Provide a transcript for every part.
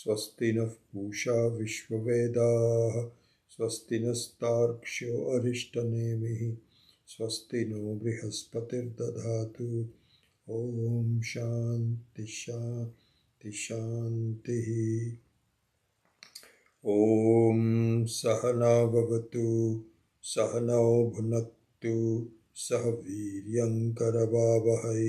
स्वस्ति नः पूषा विश्ववेदाः स्वस्ति नस्तार्क्ष्यो अरिष्टनेमिः स्वस्ति नो बृहस्पतिर्दधातु ॐ शान्ति शान्ति शान्तिः। ॐ सहना भवतु सहनौ भुनक्तु सह वीर्यं करवावहै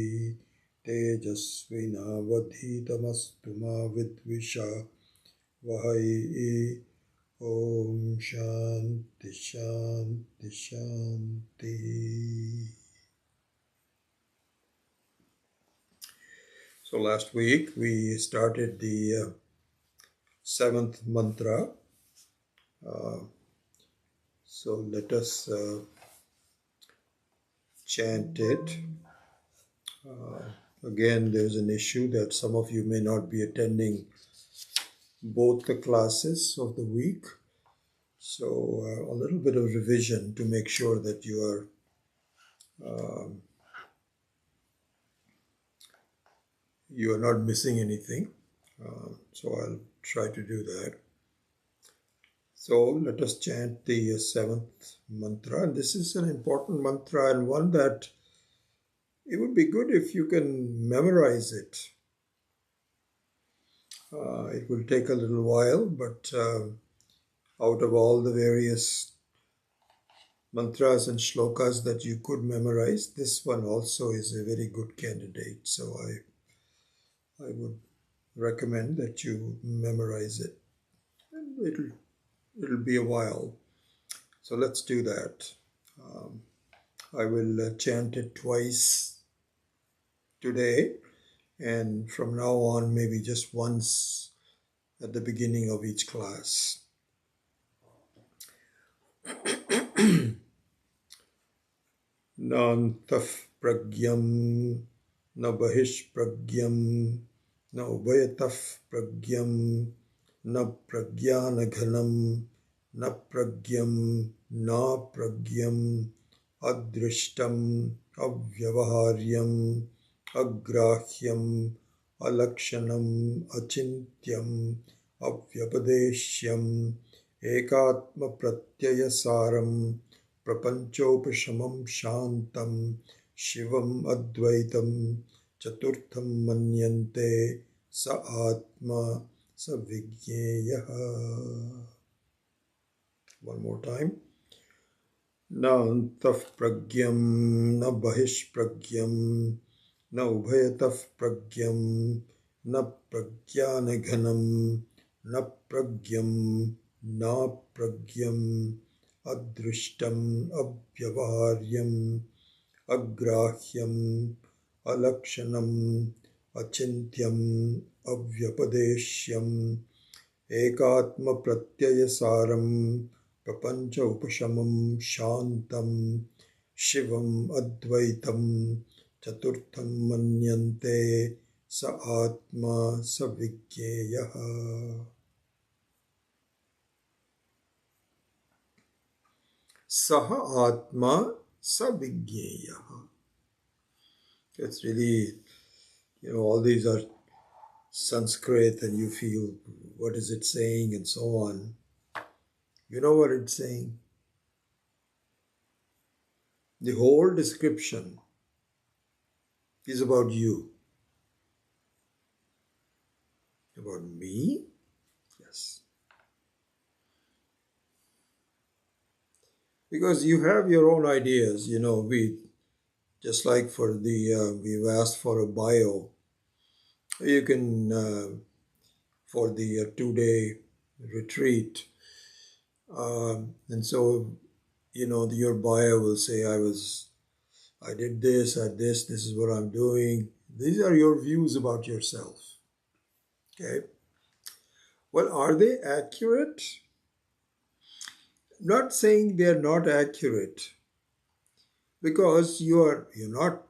तेजस्विनावधीतमस्तु मा विद्विषावहै। ॐ शान्ति शान्ति शान्तिः। So last week we started the seventh mantra. So let us chant it. Again, there's an issue that some of you may not be attending both the classes of the week. So a little bit of revision to make sure that you are not missing anything. So I'll try to do that. So let us chant the seventh mantra. And this is an important mantra and one that it would be good if you can memorize it. It will take a little while, but out of all the various mantras and shlokas that you could memorize, this one also is a very good candidate. So I would recommend that you memorize it. And it'll be a while. So let's do that. I will chant it twice today, and from now on maybe just once at the beginning of each class. Nantaf pragyam na bahish pragyam na ubhayataf pragyam na pragyanaghanam na pragyam na pragyam adrishtam avyavaharyam agrahyam alakshanam achintyam avyapadeshyam ekatma pratyayasaram prapanchopashamam shantam shivam advaitam chaturtham manyante sa atma sa vigneyaha. One more time. Na antaf pragyam na bahish pragyam na ubhayataf pragyam na pragyanaghanam na pragyam na pragyam adrishtam avyavaharyam agrahyam alakshanam achintyam avyapadeshyam ekatma pratyayasaram prapancha upashamam shantam shivam advaitam chaturtham manyante sa atma sa vigneyaha. Saha atma sa vigneyaha. It's really, all these are Sanskrit and you feel, what is it saying and so on. You know what it's saying? The whole description is about you. About me? Yes. Because you have your own ideas, we just like for we've asked for a bio. You can, for the 2-day retreat. And so, your bio will say, I did this, this is what I'm doing. These are your views about yourself. Okay? Well, are they accurate? Not saying they're not accurate, because you're not,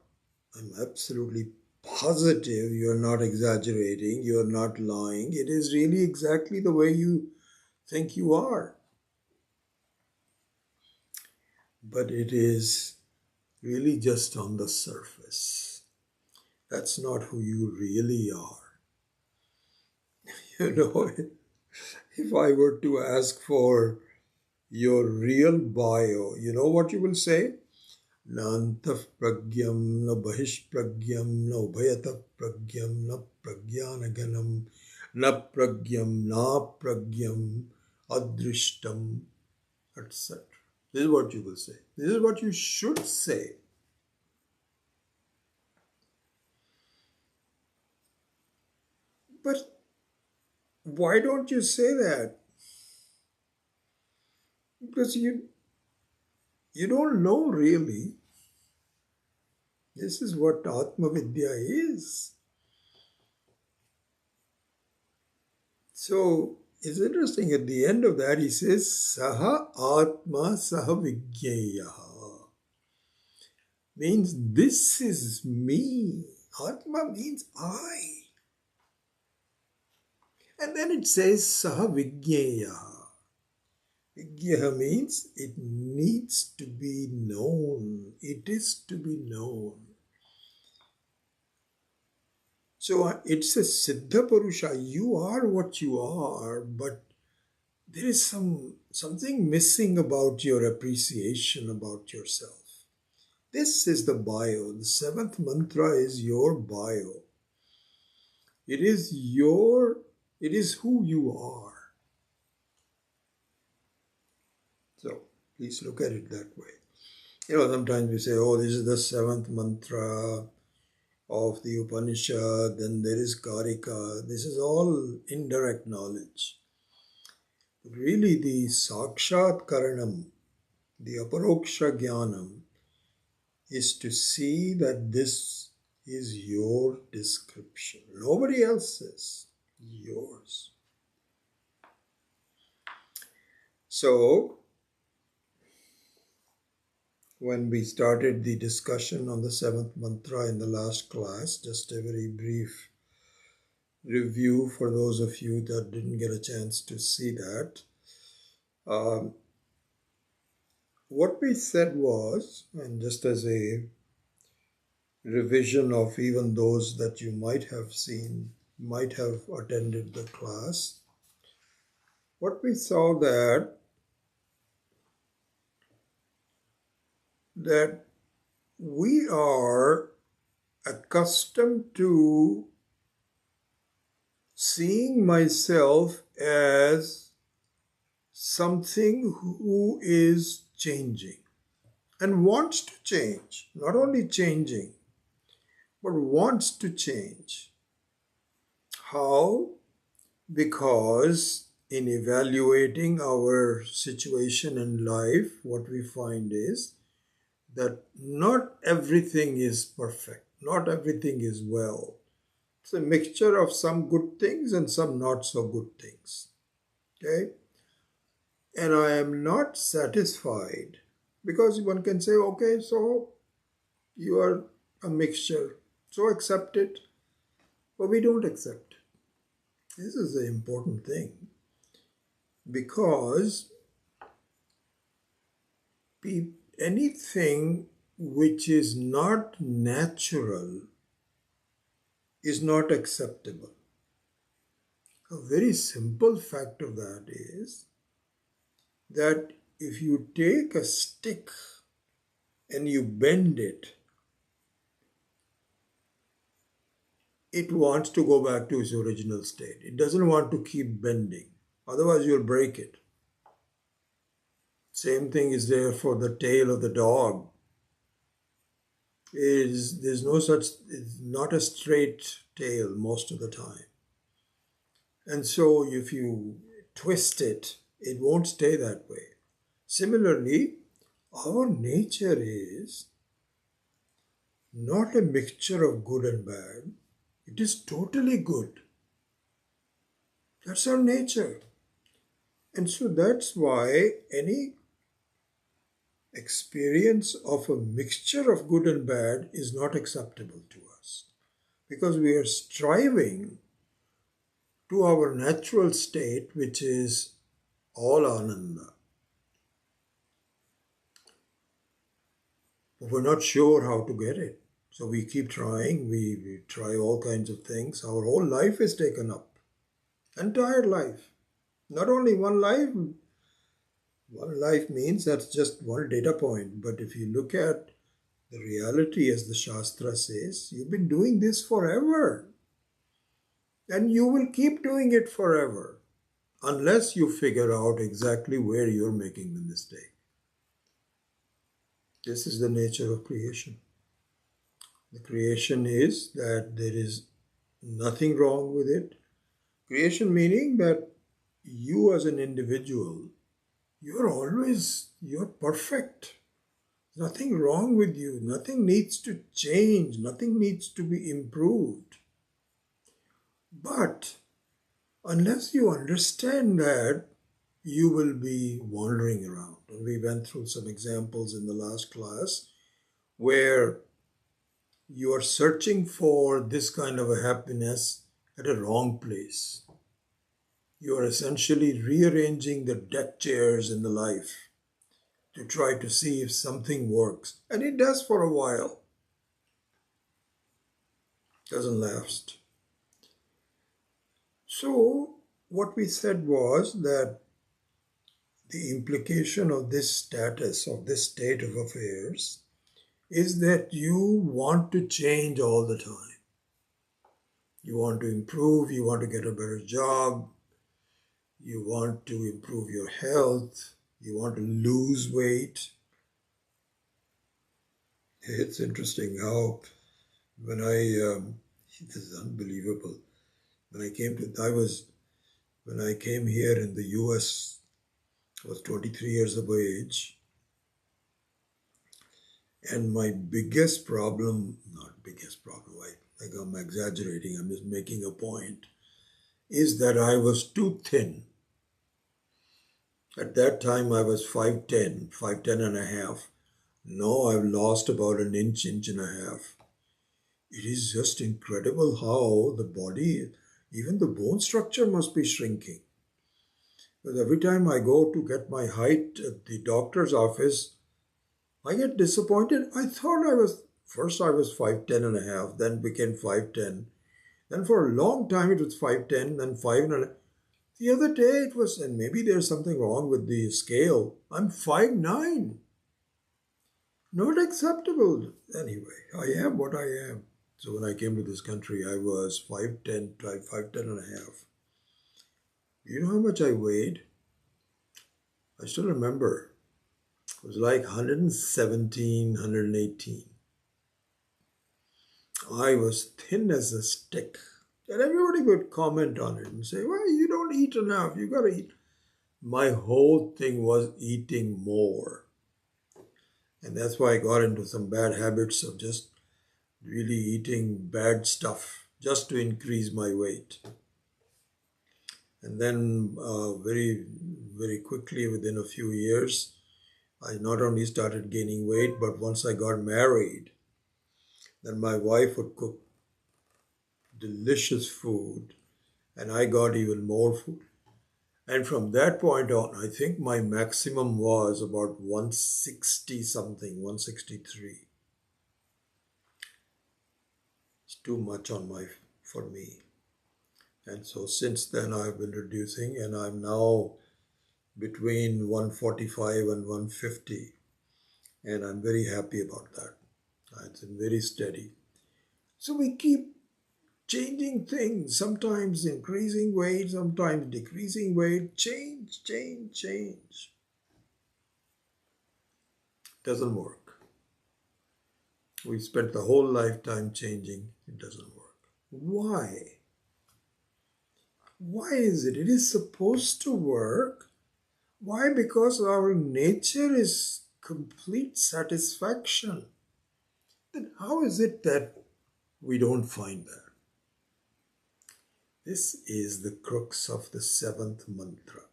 I'm absolutely positive you're not exaggerating, you're not lying. It is really exactly the way you think you are. But it is really just on the surface. That's not who you really are. You know, if I were to ask for your real bio, you know what you will say? Nantah pragyam, na bahish pragyam, na ubhayatah pragyam, na pragyanaganam, na pragyam, na pragyam, adrishtam, etc. This is what you will say. This is what you should say. But why don't you say that? Because you don't know really. This is what Atma Vidya is. So it's interesting. At the end of that, he says, Saha Atma Saha Vigyayaha. Means this is me. Atma means I. And then it says Saha Vigyayaha. Vigyaha means it needs to be known. It is to be known. So it's a Siddha Purusha. You are what you are, but there is something missing about your appreciation about yourself. This is the bio. The seventh mantra is your bio. It is who you are. So please look at it that way. Sometimes we say, oh, this is the seventh mantra of the Upanishad, then there is Karika. This is all indirect knowledge. But really, the Sakshat Karanam, the Aparoksha Jnanam, is to see that this is your description. Nobody else's, yours. So, when we started the discussion on the seventh mantra in the last class, just a very brief review for those of you that didn't get a chance to see that. What we said was, and just as a revision of even those that you might have seen, might have attended the class, what we saw that we are accustomed to seeing myself as something who is changing and wants to change, not only changing, but wants to change. How? Because in evaluating our situation in life, what we find is that not everything is perfect, not everything is well. It's a mixture of some good things and some not so good things. Okay? And I am not satisfied because one can say, okay, so you are a mixture, so accept it. But we don't accept it. This is the important thing because anything which is not natural is not acceptable. A very simple fact of that is that if you take a stick and you bend it, it wants to go back to its original state. It doesn't want to keep bending. Otherwise, you'll break it. Same thing is there for the tail of the dog. There's no such, it's not a straight tail most of the time. And so if you twist it, it won't stay that way. Similarly, our nature is not a mixture of good and bad. It is totally good. That's our nature. And so that's why any experience of a mixture of good and bad is not acceptable to us. Because we are striving to our natural state, which is all ananda. But we're not sure how to get it. So we keep trying, we try all kinds of things. Our whole life is taken up. Entire life. Not only one life means that's just one data point. But if you look at the reality, as the Shastra says, you've been doing this forever. And you will keep doing it forever unless you figure out exactly where you're making the mistake. This is the nature of creation. The creation is that there is nothing wrong with it. Creation meaning that you as an individual, you're perfect. Nothing wrong with you. Nothing needs to change. Nothing needs to be improved. But unless you understand that, you will be wandering around. And we went through some examples in the last class where you are searching for this kind of a happiness at a wrong place. You are essentially rearranging the deck chairs in the life to try to see if something works. And it does for a while. Doesn't last. So what we said was that the implication of this status, of this state of affairs, is that you want to change all the time. You want to improve, you want to get a better job, you want to improve your health, you want to lose weight. It's interesting how this is unbelievable. When I came here in the US, I was 23 years of age, and my biggest problem, not biggest problem, I'm exaggerating, I'm just making a point, is that I was too thin. At that time I was 5'10", 5'10 and a half. Now I've lost about an inch, inch and a half. It is just incredible how the body, even the bone structure must be shrinking. Because every time I go to get my height at the doctor's office, I get disappointed. First I was 5'10 and a half, then became 5'10. Then for a long time it was 5'10, then 5 and a half. The other day it was, and maybe there's something wrong with the scale, I'm 5'9". Not acceptable. Anyway, I am what I am. So when I came to this country, I was 5'10", 5'10 and a half. You know how much I weighed? I still remember. It was like 117, 118. I was thin as a stick. And everybody would comment on it and say, well, you don't eat enough. You got to eat. My whole thing was eating more. And that's why I got into some bad habits of just really eating bad stuff just to increase my weight. And then very, very quickly, within a few years, I not only started gaining weight, but once I got married, then my wife would cook delicious food, and I got even more food. And from that point on, I think my maximum was about 160 something, 163. It's too much for me. And so since then I've been reducing, and I'm now between 145 and 150. And I'm very happy about that. It's been very steady. So we keep changing things, sometimes increasing weight, sometimes decreasing weight. Change, change, change. Doesn't work. We spent the whole lifetime changing. It doesn't work. Why? Why is it? It is supposed to work. Why? Because our nature is complete satisfaction. Then how is it that we don't find that? This is the crux of the seventh mantra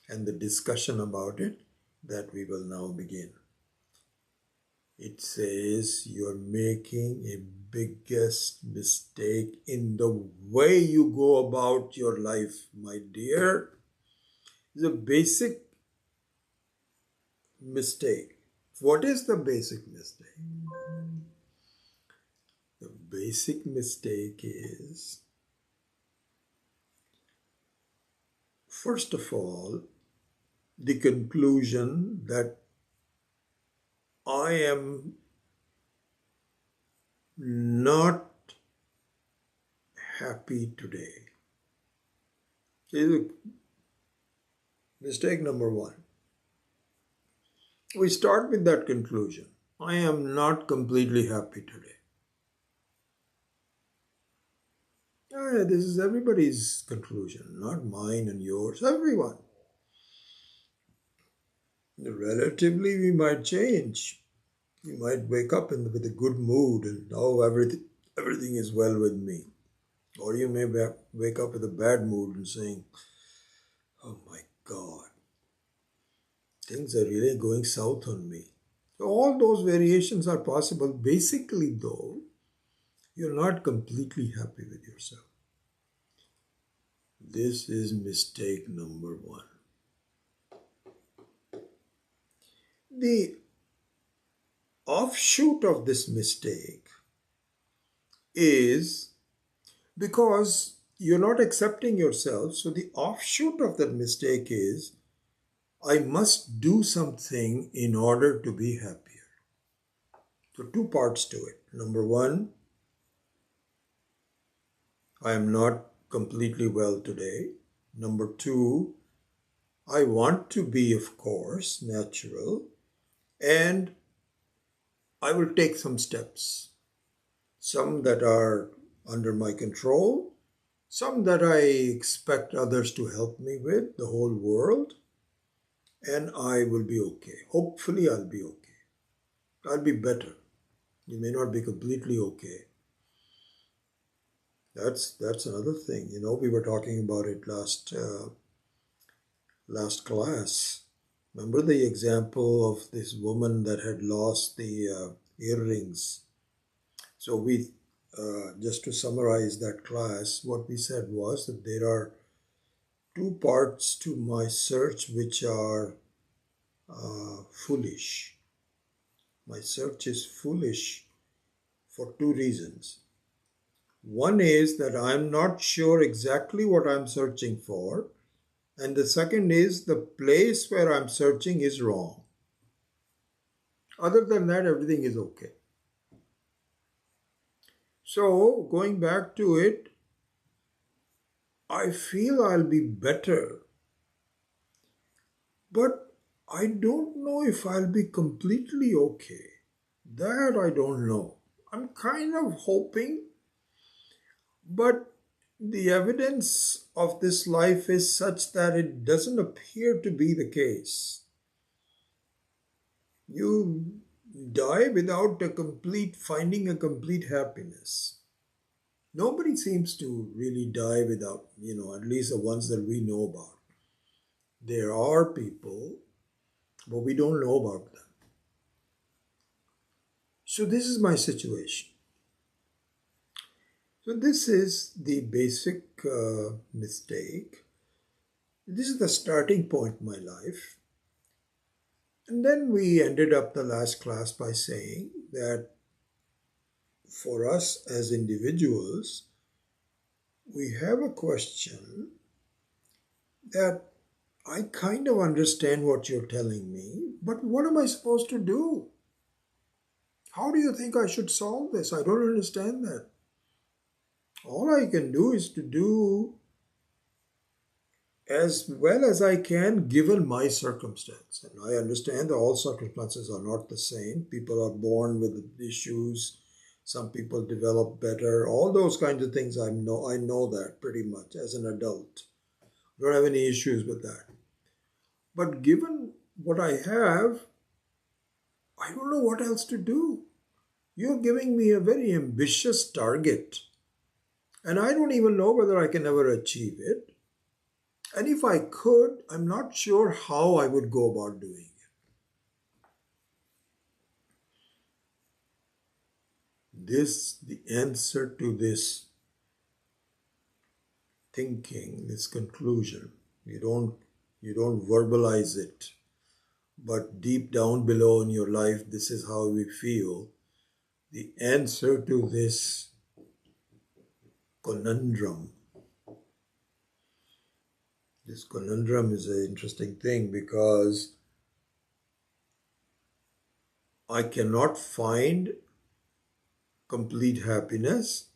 and the discussion about it that we will now begin. It says you're making a biggest mistake in the way you go about your life, my dear. It's a basic mistake. What is the basic mistake? The basic mistake is First of all, the conclusion that I am not happy today is mistake number one. We start with that conclusion. I am not completely happy today. This is everybody's conclusion, not mine and yours, everyone. Relatively, we might change. You might wake up with a good mood and everything is well with me. Or you may wake up with a bad mood and saying, oh my God, things are really going south on me. So all those variations are possible. Basically, though, you're not completely happy with yourself. This is mistake number one. The offshoot of this mistake is because you're not accepting yourself. So the offshoot of that mistake is, I must do something in order to be happier. So two parts to it. Number one, I am not completely well today. Number two, I want to be, of course, natural, and I will take some steps. Some that are under my control, some that I expect others to help me with, the whole world, and I will be okay. Hopefully, I'll be okay. I'll be better. You may not be completely okay. That's another thing. We were talking about it last class. Remember the example of this woman that had lost the earrings. So we, just to summarize that class, what we said was that there are two parts to my search which are foolish. My search is foolish for two reasons. One is that I'm not sure exactly what I'm searching for, and the second is the place where I'm searching is wrong. Other than that, everything is okay. So, going back to it, I feel I'll be better, but I don't know if I'll be completely okay. That I don't know. I'm kind of hoping, but the evidence of this life is such that it doesn't appear to be the case. You die without finding a complete happiness. Nobody seems to really die without, at least the ones that we know about. There are people, but we don't know about them. So this is my situation. So this is the basic mistake. This is the starting point in my life. And then we ended up the last class by saying that for us as individuals, we have a question that I kind of understand what you're telling me, but what am I supposed to do? How do you think I should solve this? I don't understand that. All I can do is to do as well as I can given my circumstance. And I understand that all circumstances are not the same. People are born with issues. Some people develop better. All those kinds of things I know that pretty much as an adult. Don't have any issues with that. But given what I have, I don't know what else to do. You're giving me a very ambitious target, and I don't even know whether I can ever achieve it. And if I could, I'm not sure how I would go about doing it. The answer to this thinking, this conclusion, you don't verbalize it, but deep down below in your life, this is how we feel. The answer to this This conundrum is an interesting thing because I cannot find complete happiness,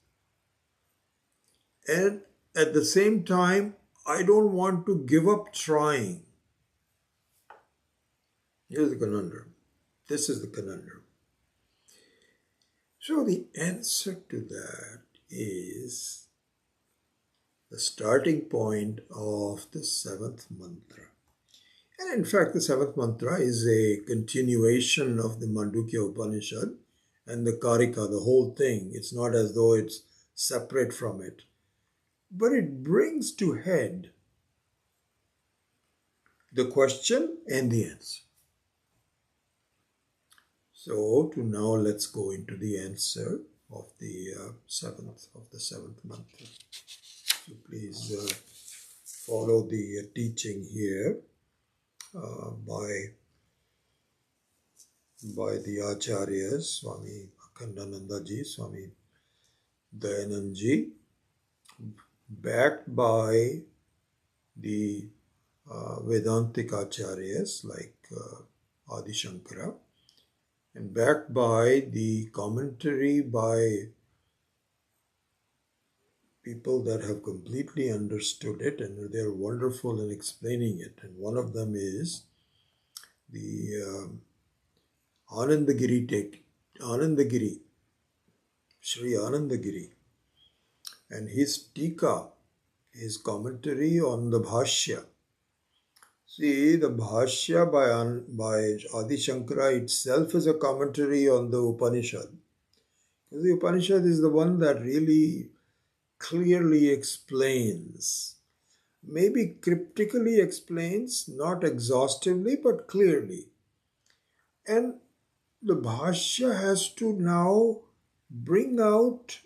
and at the same time, I don't want to give up trying. Here's the conundrum. This is the conundrum. So the answer to that is the starting point of the seventh mantra. And in fact, the seventh mantra is a continuation of the Mandukya Upanishad and the Karika, the whole thing. It's not as though it's separate from it. But it brings to head the question and the answer. So to now let's go into the answer of the seventh mantra. So please follow the teaching here by the Acharyas, Swami Akhandananda Ji, Swami Dayanand Ji, backed by the Vedantic Acharyas like Adi Shankara, and backed by the commentary by people that have completely understood it and they're wonderful in explaining it. And one of them is the Anandagiri, Sri Anandagiri, and his Tika, his commentary on the Bhashya. See, the Bhashya by Adi Shankara itself is a commentary on the Upanishad. The Upanishad is the one that really clearly explains, maybe cryptically explains, not exhaustively, but clearly. And the Bhashya has to now bring out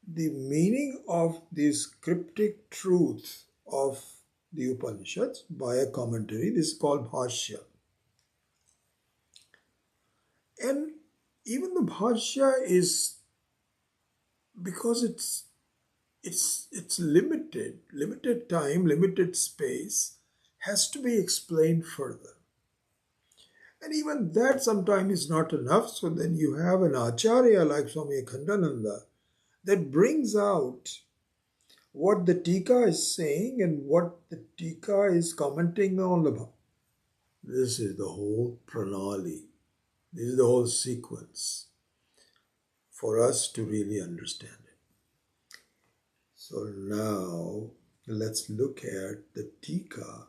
the meaning of this cryptic truth of the Upanishads by a commentary. This is called Bhashya. And even the Bhashya is, because it's limited time, limited space, has to be explained further. And even that sometimes is not enough. So then you have an Acharya like Swami Akhandananda that brings out what the Tika is saying and what the Tika is commenting on the Bhashya. This is the whole pranali. This is the whole sequence for us to really understand it. So now let's look at the Tika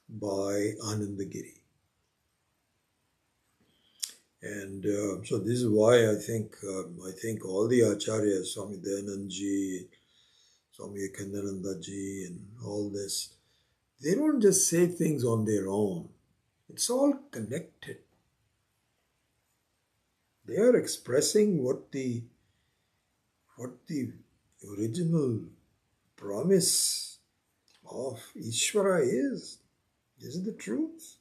by Anandagiri. And so this is why I think all the acharyas, Swami Dayanand Ji, Swami Akhandananda Ji, and all this, they don't just say things on their own. It's all connected. They are expressing what the original promise of Ishvara is. This is the truth.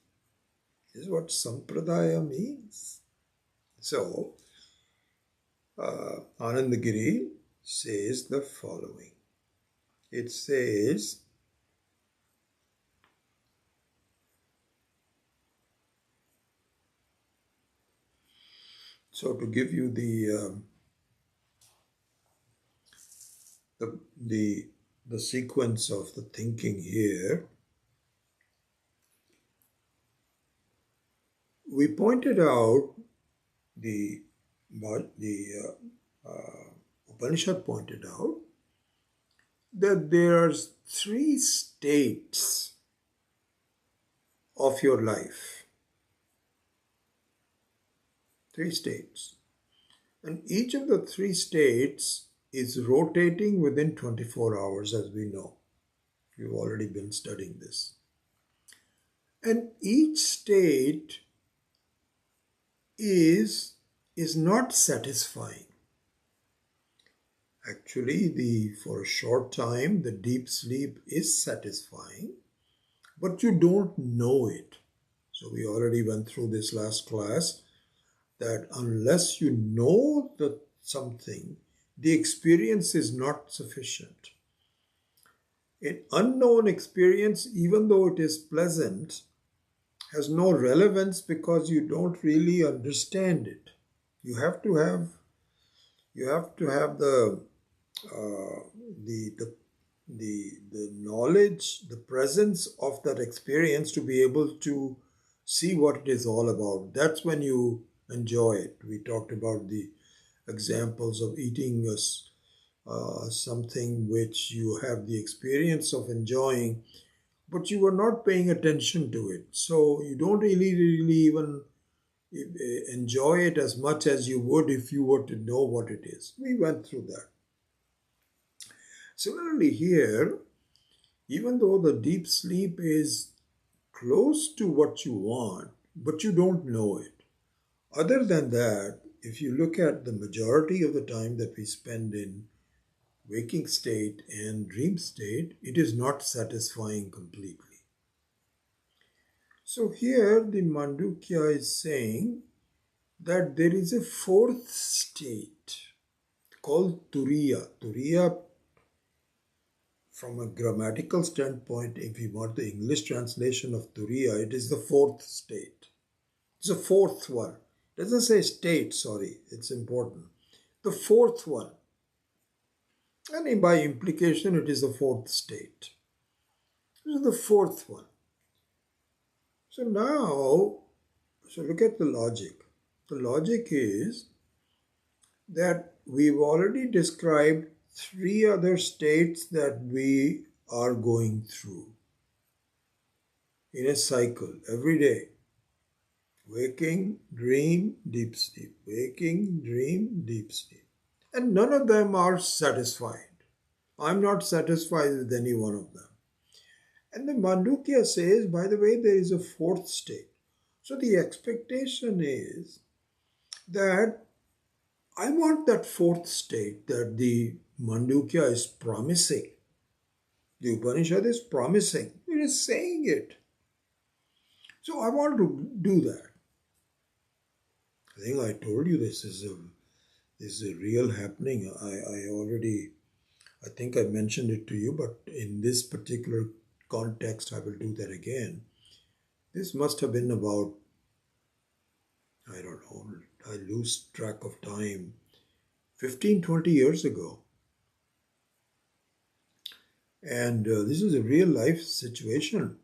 This is what Sampradaya means. So, Anandagiri says the following. It says, so to give you the sequence of the thinking here, we pointed out the Upanishad pointed out that there are 3 states of your life. 3 states. And each of the 3 states is rotating within 24 hours, as we know. You've already been studying this. And each state is not satisfying. Actually, for a short time, the deep sleep is satisfying, but you don't know it. So we already went through this last class, that unless you know something, the experience is not sufficient. An unknown experience, even though it is pleasant, has no relevance because you don't really understand it. You have to have the uh, the the the knowledge, the presence of that experience to be able to see what it is all about. That's when you enjoy it. We talked about the examples of eating something which you have the experience of enjoying, but you were not paying attention to it. So you don't really even enjoy it as much as you would if you were to know what it is. We went through that. Similarly, here, even though the deep sleep is close to what you want, but you don't know it. Other than that, if you look at the majority of the time that we spend in waking state and dream state, it is not satisfying completely. So here the Mandukya is saying that there is a fourth state called Turiya. Turiya, from a grammatical standpoint, if you want the English translation of Turiya, it is the fourth state. It's the fourth one. It doesn't say state, sorry, it's important. The fourth one. And by implication, it is the fourth state. This is the fourth one. So now, look at the logic. The logic is that we've already described three other states that we are going through in a cycle every day. Waking, dream, deep sleep. Waking, dream, deep sleep. And none of them are satisfied. I'm not satisfied with any one of them. And the Mandukya says, by the way, there is a fourth state. So the expectation is that I want that fourth state that the Mandukya is promising. The Upanishad is promising. It is saying it. So I want to do that. I think I told you this is a real happening. I think I mentioned it to you, but in this particular context, I will do that again. This must have been about, I don't know, I lose track of time, 15, 20 years ago. And this is a real life situation.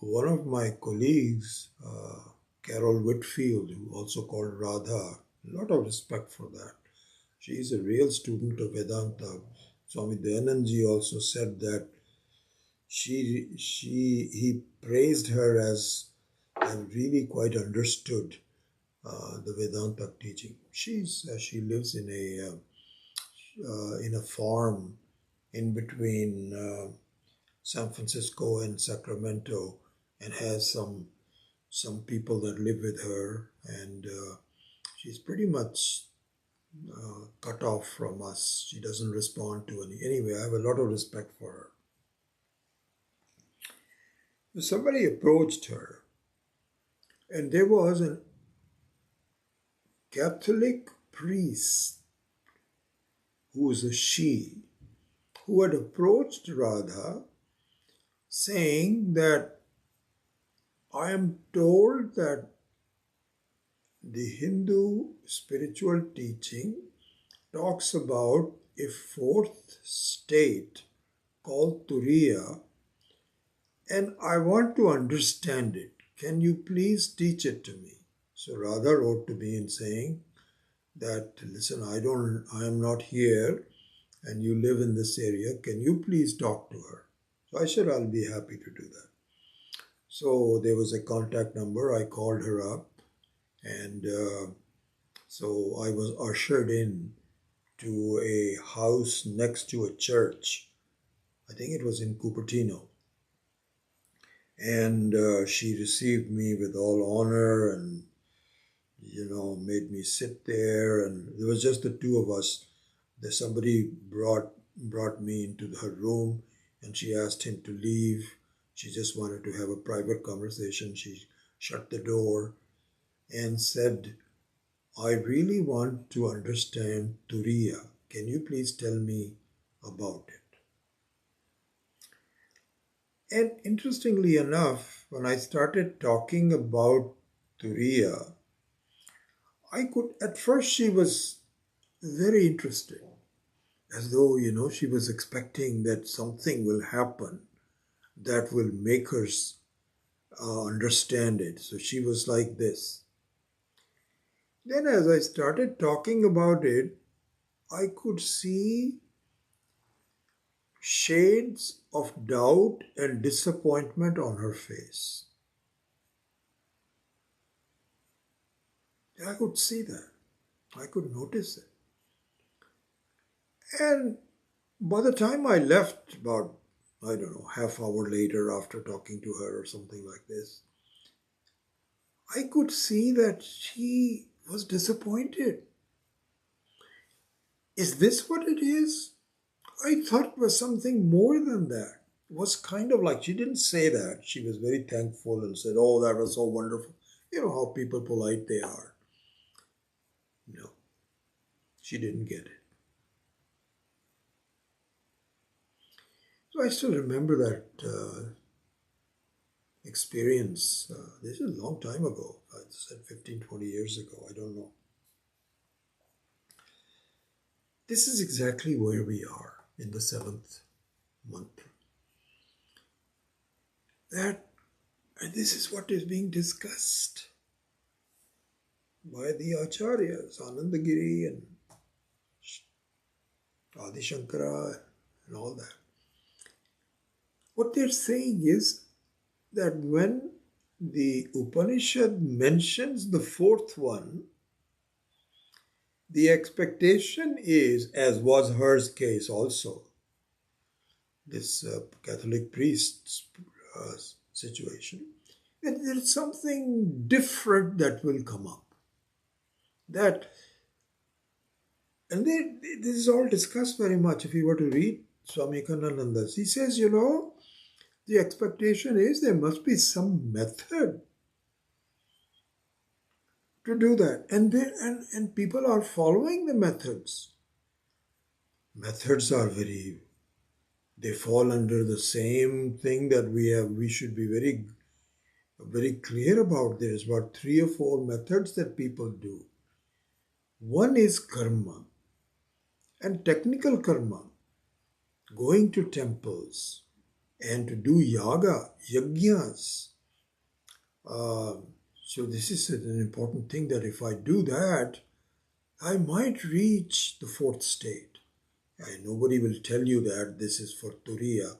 One of my colleagues, Carol Whitfield, who also called Radha, a lot of respect for that. She is a real student of Vedanta. Swami Dayanandji also said that he praised her as really quite understood the Vedanta teaching. She lives in a farm in between San Francisco and Sacramento, and has some people that live with her, and she's pretty much cut off from us. She doesn't respond to anyway. I have a lot of respect for her. So somebody approached her, and there was a Catholic priest who was a she, who had approached Radha saying that I am told that the Hindu spiritual teaching talks about a fourth state called Turiya, and I want to understand it. Can you please teach it to me? So Radha wrote to me and saying that, listen, I am not here and you live in this area. Can you please talk to her? So I said, I'll be happy to do that. So there was a contact number. I called her up, and so I was ushered in to a house next to a church. I think it was in Cupertino. And she received me with all honor and, made me sit there. And there was just the two of us. Somebody brought me into her room, and she asked him to leave. She just wanted to have a private conversation. She shut the door and said, I really want to understand Turiya. Can you please tell me about it? And interestingly enough, when I started talking about Turiya, I could, at first, she was very interested, as though, she was expecting that something will happen that will make her understand it. So she was like this. Then, as I started talking about it, I could see shades of doubt and disappointment on her face. I could see that. I could notice it. And by the time I left, about, I don't know, half hour later after talking to her or something like this, I could see that she was disappointed. Is this what it is? I thought it was something more than that. It was kind of like, she didn't say that. She was very thankful and said, "Oh, that was so wonderful." You know how people polite they are. No, she didn't get it. So I still remember that experience. This is a long time ago. I said 15, 20 years ago. I don't know. This is exactly where we are in the seventh month. And this is what is being discussed by the Acharyas, Anandagiri and Adi Shankara and all that. What they're saying is that when the Upanishad mentions the fourth one, the expectation is, as was her's case also, this Catholic priest's situation, that there's something different that will come up. And this is all discussed very much. If you were to read Swami Kanananda's, he says, the expectation is there must be some method to do that. And people are following the methods. Methods are they fall under the same thing that we should be very, very clear about. There's about 3 or 4 methods that people do. One is karma and technical karma, going to temples and to do yajnas. So this is an important thing, that if I do that, I might reach the 4th state. Nobody will tell you that this is for Turiya.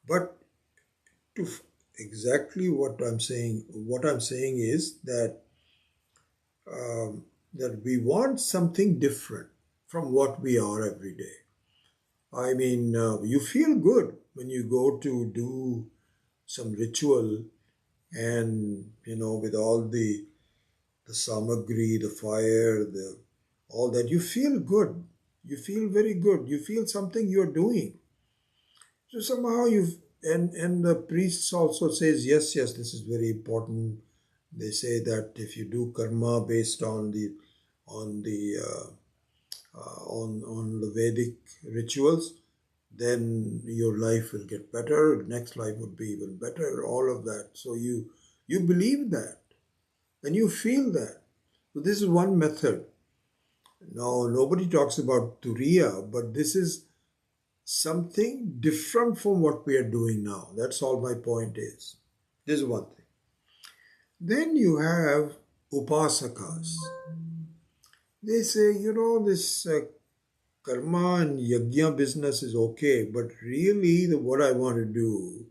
But to exactly what I'm saying is that that we want something different from what we are every day. I mean, you feel good when you go to do some ritual and, with all the samagri, the fire, all that, you feel good. You feel very good. You feel something you're doing. So somehow and the priests also says, yes, this is very important. They say that if you do karma based on the Vedic rituals, then your life will get better. Next life would be even better. All of that. So you believe that, and you feel that. So this is one method. Now nobody talks about Turiya, but this is something different from what we are doing now. That's all my point is. This is one thing. Then you have upasakas. They say, this karma and yajna business is okay, but really what I want to do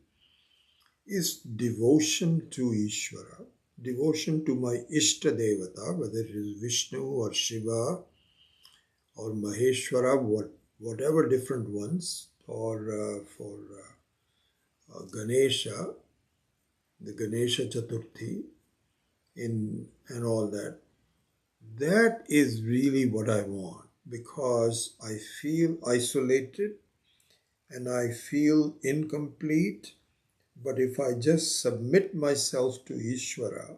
is devotion to Ishvara, devotion to my Ishta Devata, whether it is Vishnu or Shiva or Maheshwara, whatever different ones, or for Ganesha, the Ganesha Chaturthi, and all that. That is really what I want, because I feel isolated and I feel incomplete. But if I just submit myself to Ishvara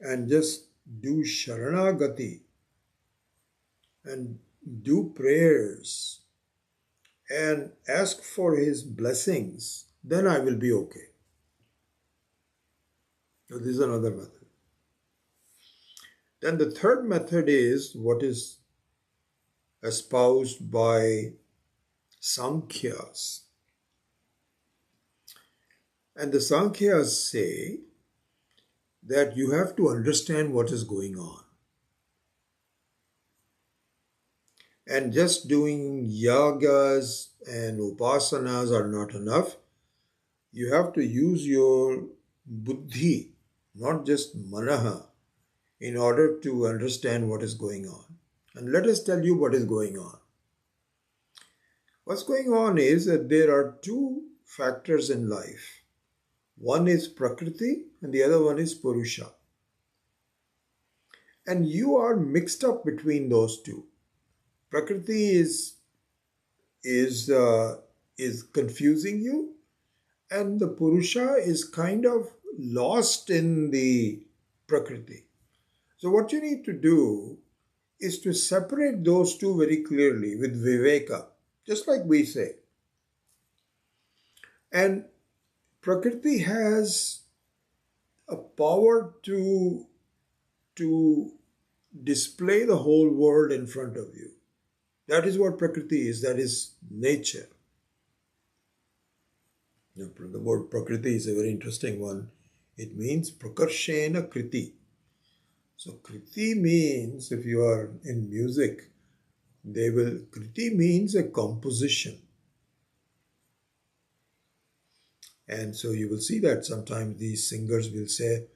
and just do Sharanagati and do prayers and ask for his blessings, then I will be okay. So this is another method. Then the third method is what is espoused by Sankhyas. And the Sankhyas say that you have to understand what is going on. And just doing yagas and upasanas are not enough. You have to use your buddhi, not just manaha, in order to understand what is going on. And let us tell you what is going on. What's going on is that there are two factors in life. One is Prakriti and the other one is Purusha. And you are mixed up between those two. Prakriti is confusing you, and the Purusha is kind of lost in the Prakriti. So what you need to do is to separate those two very clearly with Viveka, just like we say. And Prakriti has a power to display the whole world in front of you. That is what Prakriti is, that is nature. The word Prakriti is a very interesting one. It means Prakarshena Kriti. So Kriti means, if you are in music, Kriti means a composition. And so you will see that sometimes these singers will say,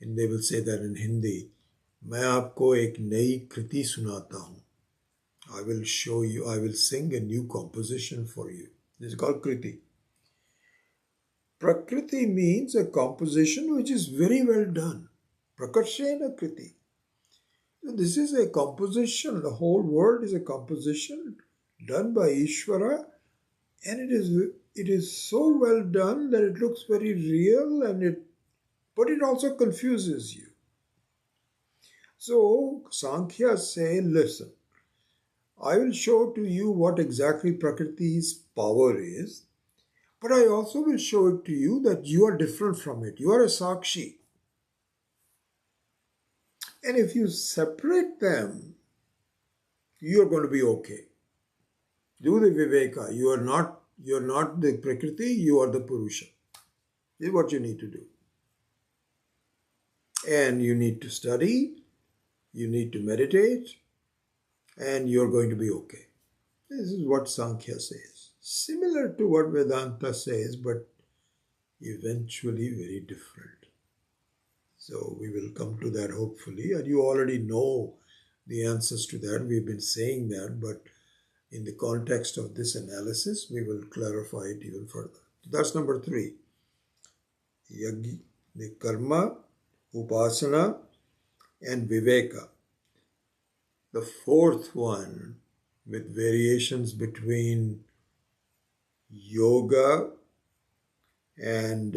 and they will say that in Hindi, मैं आपको एक नई कृति सुनाता हूँ. I will show you, I will sing a new composition for you. This is called Kriti. Prakriti means a composition which is very well done. Prakarshena Kriti. This is a composition, the whole world is a composition done by Ishvara, and it is so well done that it looks very real, but it also confuses you. So Sankhya say, listen, I will show to you what exactly Prakriti's power is, but I also will show it to you that you are different from it. You are a Sakshi. And if you separate them, you are going to be okay. Do the Viveka. You are not the Prakriti, you are the Purusha. This is what you need to do. And you need to study, you need to meditate, and you're going to be okay. This is what Sankhya says. Similar to what Vedanta says, but eventually very different. So we will come to that hopefully, and you already know the answers to that. We've been saying that, but in the context of this analysis, we will clarify it even further. That's number 3. Yagi, the karma, upasana, and viveka. The fourth one, with variations between yoga and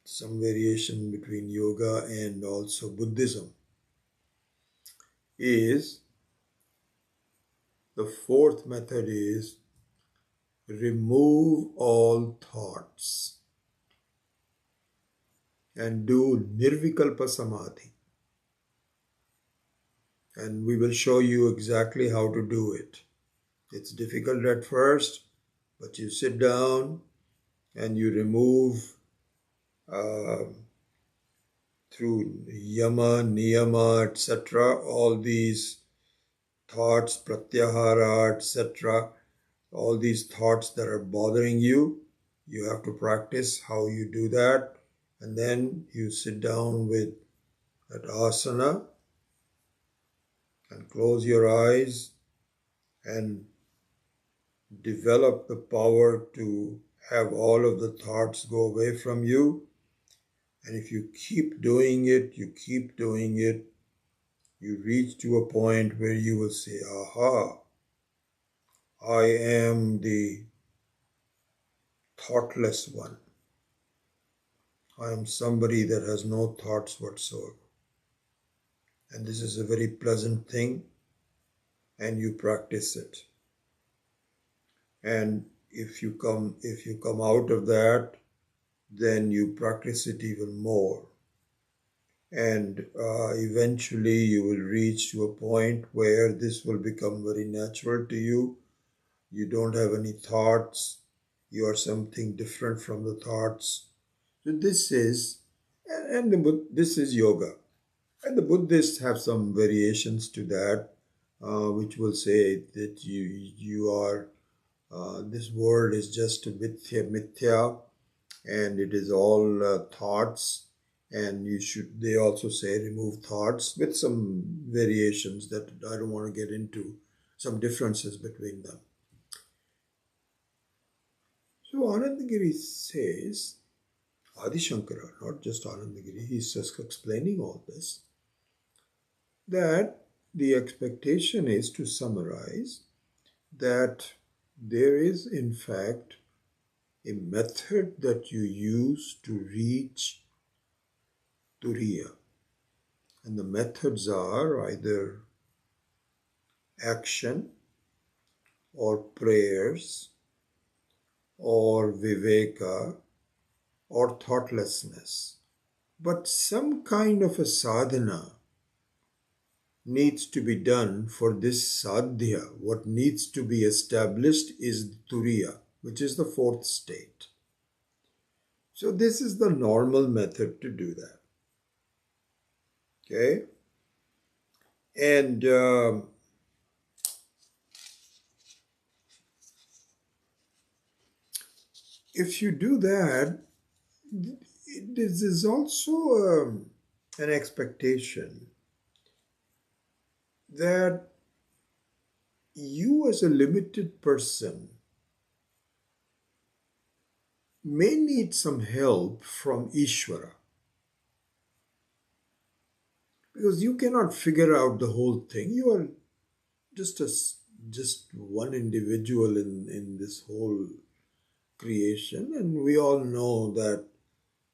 some variation between yoga and also Buddhism, is the fourth method is remove all thoughts and do nirvikalpa samadhi. And we will show you exactly how to do it. It's difficult at first, but you sit down and you remove through yama, niyama, etc., all these thoughts, pratyahara, etc., all these thoughts that are bothering you. You have to practice how you do that. And then you sit down with that asana and close your eyes and develop the power to have all of the thoughts go away from you. And if you keep doing it, you reach to a point where you will say, aha, I am the thoughtless one. I am somebody that has no thoughts whatsoever. And this is a very pleasant thing. and you practice it. And if you come out of that, then you practice it even more. And eventually you will reach to a point where this will become very natural to you. You don't have any thoughts. You are something different from the thoughts. So this is, this is yoga. And the Buddhists have some variations to that, which will say that you are, this world is just a mithya, and it is all thoughts. And they also say remove thoughts, with some variations that I don't want to get into, some differences between them. So Anandagiri says, Adi Shankara, not just Anandagiri, he's just explaining all this, that the expectation is, to summarize, that there is in fact a method that you use to reach Turiya. And the methods are either action or prayers or viveka or thoughtlessness. But some kind of a sadhana needs to be done for this sadhya. What needs to be established is turiya, which is the fourth state. So this is the normal method to do that. Okay? And if you do that, this is also an expectation that you as a limited person may need some help from Ishvara. Because you cannot figure out the whole thing. You are just one individual in this whole creation, and we all know that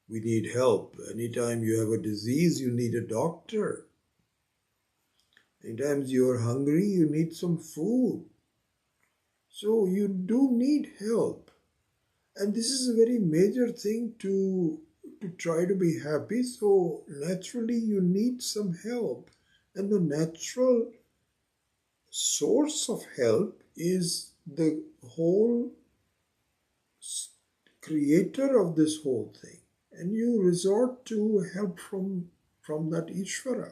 we need help. Anytime you have a disease, you need a doctor. Anytime you are hungry, you need some food. So you do need help. And this is a very major thing to try to be happy. So naturally you need some help. And the natural source of help is the whole creator of this whole thing. And you resort to help from that Ishvara.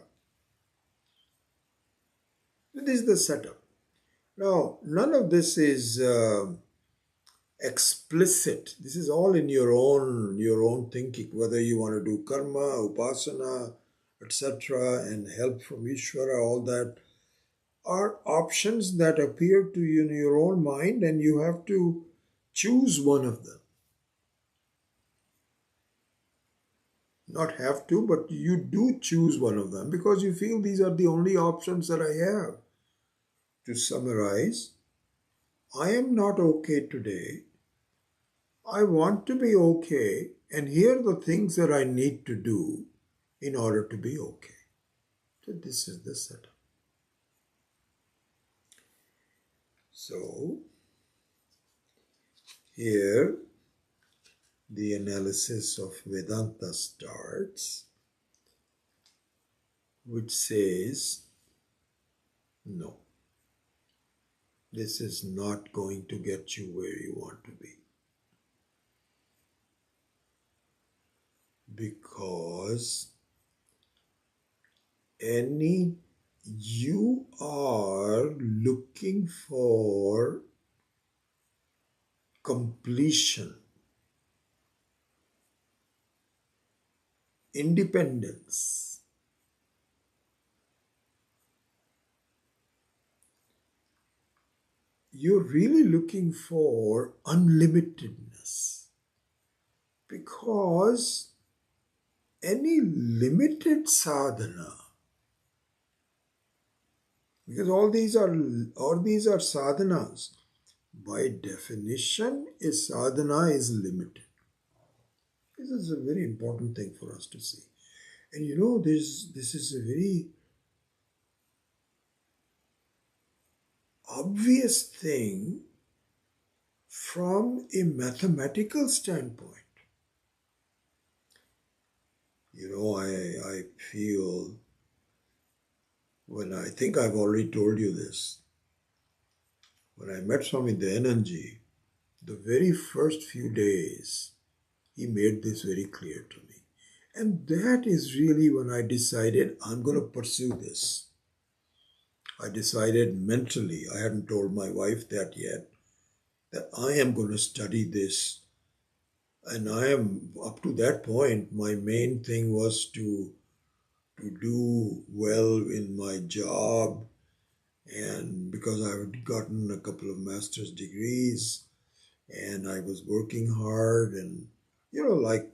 This is the setup. Now, none of this is explicit. This is all in your own thinking, whether you want to do karma, upasana, etc., and help from Ishvara, all that are options that appear to you in your own mind, and you have to choose one of them. Not have to, but you do choose one of them because you feel these are the only options that I have. To summarize, I am not okay today. I want to be okay, and here are the things that I need to do in order to be okay. So this is the setup. So here the analysis of Vedanta starts, which says, no, this is not going to get you where you want to be. Because you are looking for completion, independence. You're really looking for unlimitedness, because any limited sadhana, because all these are sadhanas, by definition a sadhana is limited. This is a very important thing for us to see. And this is a very obvious thing from a mathematical standpoint. I feel, when I think I've already told you this, when I met Swami Dayanandji, the very first few days, he made this very clear to me. And that is really when I decided I'm going to pursue this. I decided mentally, I hadn't told my wife that yet, that I am going to study this. And I am, up to that point, my main thing was to do well in my job. And because I had gotten a couple of master's degrees and I was working hard and, like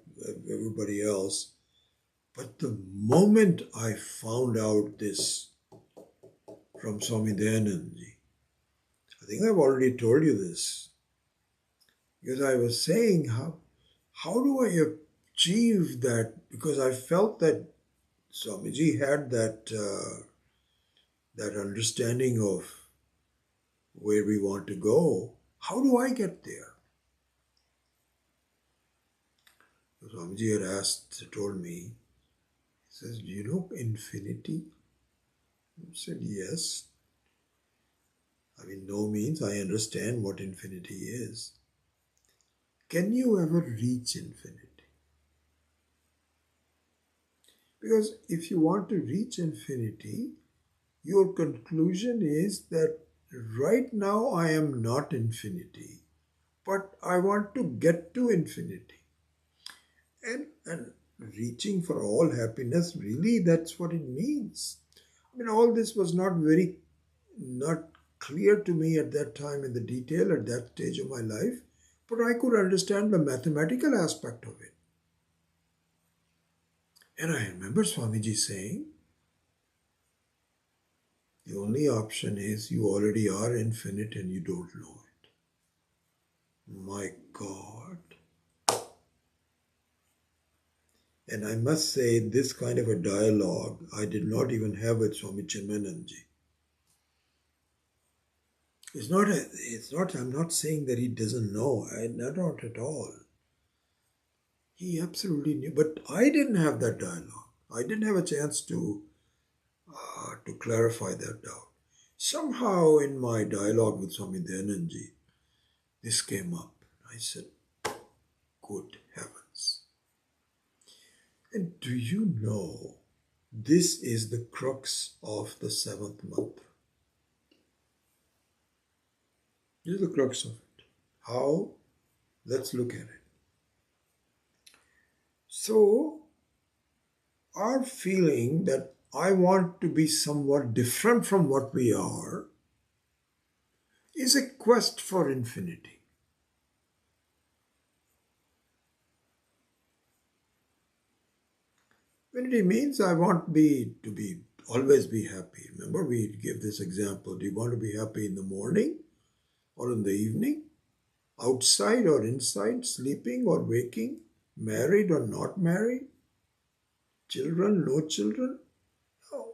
everybody else. But the moment I found out this from Swami Dayanandji, I think I've already told you this, because I was saying, how do I achieve that? Because I felt that Swamiji had that understanding of where we want to go. How do I get there? So Swamiji had told me, he says, do you know infinity? I said, yes. No means I understand what infinity is. Can you ever reach infinity? Because if you want to reach infinity, your conclusion is that right now I am not infinity, but I want to get to infinity. And reaching for all happiness, really, that's what it means. All this was not clear to me at that time in the detail, at that stage of my life, but I could understand the mathematical aspect of it. And I remember Swamiji saying, the only option is you already are infinite and you don't know it. My God. And I must say, this kind of a dialogue I did not even have with Swami Chinmayananji. I'm not saying that he doesn't know. Not at all. He absolutely knew. But I didn't have that dialogue. I didn't have a chance to clarify that doubt. Somehow in my dialogue with Swami Dayanandji, this came up. I said, good heavens. And do you know, this is the crux of the 7th month. This is the crux of it. How? Let's look at it. So, our feeling that I want to be somewhat different from what we are is a quest for infinity. Infinity means I want to always be happy. Remember, we give this example. Do you want to be happy in the morning or in the evening? Outside or inside? Sleeping or waking? Married or not married? Children, no children? No.